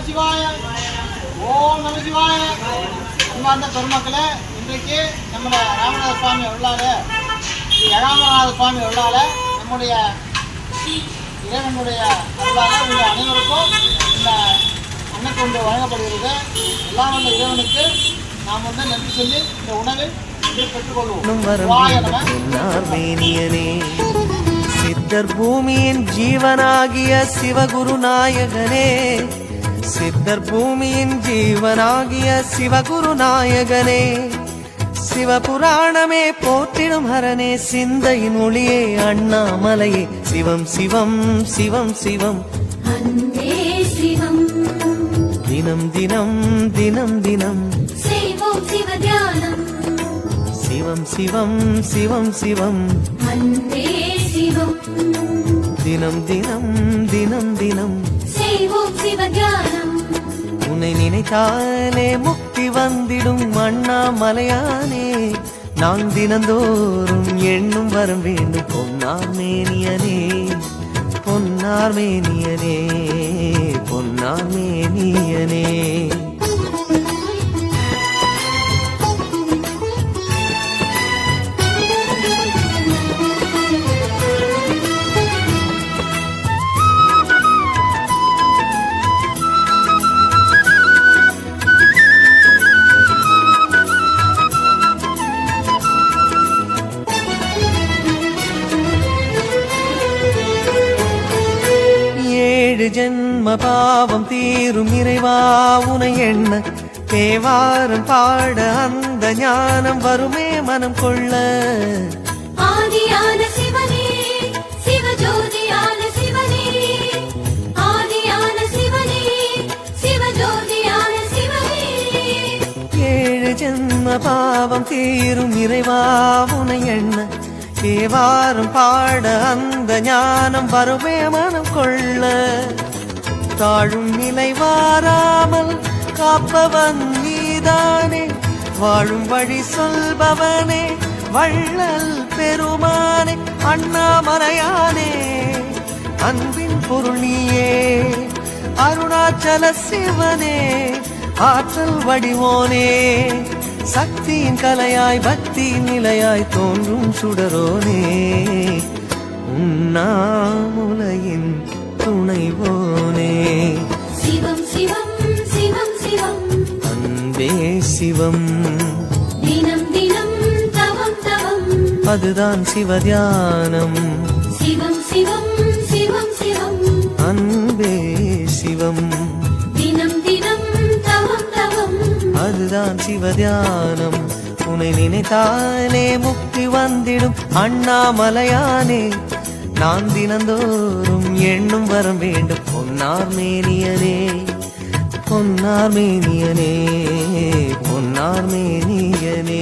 நமசிவாய. ஓம் நமசிவாய. அன்பார்ந்த பெருமக்களே, இன்றைக்கு நம்முடைய ராமநாத சுவாமி அருளால, ஏகாம்பரநாத சுவாமி அருளால, நம்முடைய இறைவனுடைய அருளால உங்கள் அனைவருக்கும் இந்த அன்னத்தொண்டு வழங்கப்படுகிறது. எல்லாம் வந்த இறைவனுக்கு நாம் நன்றி சொல்லி இந்த உணவை பெற்றுக்கொள்வோம். சித்தர் பூமியின் ஜீவனாகிய சிவகுரு நாயகனே, சித்தர் பூமியின் ஜீவனாகிய சிவகுரு நாயகனே, சிவபுராணமே போற்றிடும் ஹரனே, சிந்தையின் ஒளியே அண்ணாமலையே, சிவம் சிவம் சிவம் சிவம் தினம் தினம் தினம் தினம் செய்வோம் சிவ தியானம், சிவம் சிவம் சிவம் சிவம் சிவம் தினம் தினம் தினம் தினம் செய்வோம் சிவ தியானம். உன்னை நினைத்தாலே முக்தி வந்திடும் அண்ணாமலையானே, நான் தினந்தோறும் எண்ணும் வரம் வேண்டும் பொன்னார் மேனியனே, பொன்னார் மேனியனே, பொன்னார் மேனியனே. ஜென்ம பாவம் தீரும் இறைவா உனை எண்ண, தேவாரம் பாட அந்த ஞானம் வருமே மனம் கொள்ள. ஆதியான சிவனே, சிவஜோதியான சிவனே, ஆதியான சிவனே, சிவஜோதியான சிவனே. ஏழு ஜென்ம பாவம் தீரும் இறைவா உனை எண்ண, தேவாரம் பாட அந்த ஞானம் வருமே மனம் கொள்ள. தாழும் நிலை வாராமல் காப்பவன் நீதானே, வாழும் வழி சொல்பவனே, வள்ளல் பெருமானே, அண்ணாமலையானே, அன்பின் பொருள் நீயே, அருணாச்சல சிவனே, ஆற்றல் வடிவோனே, சக்தியின் கலையாய் பக்தியின் நிலையாய் தோன்றும் சுடரோனே, உண்ணாமுலையின் துணைவோனே, சிவம் சிவம் சிவம் சிவம் அன்பே சிவம் தினம் தினம் தவம் தவம், அதுதான் சிவதியானம், சிவம் சிவம் சிவம் சிவம் அன்பே சிவம் தினம் தினம் தவம் தவம், அதுதான் சிவதியானம். உன்னை நினைத்தானே முக்தி வந்திடும் அண்ணாமலையானே, நான் தினந்தோறும் எண்ணும் வரம் வேண்டும் பொன்னார் மேனியனே, பொன்னார் மேனியனே, பொன்னார் மேனியனே.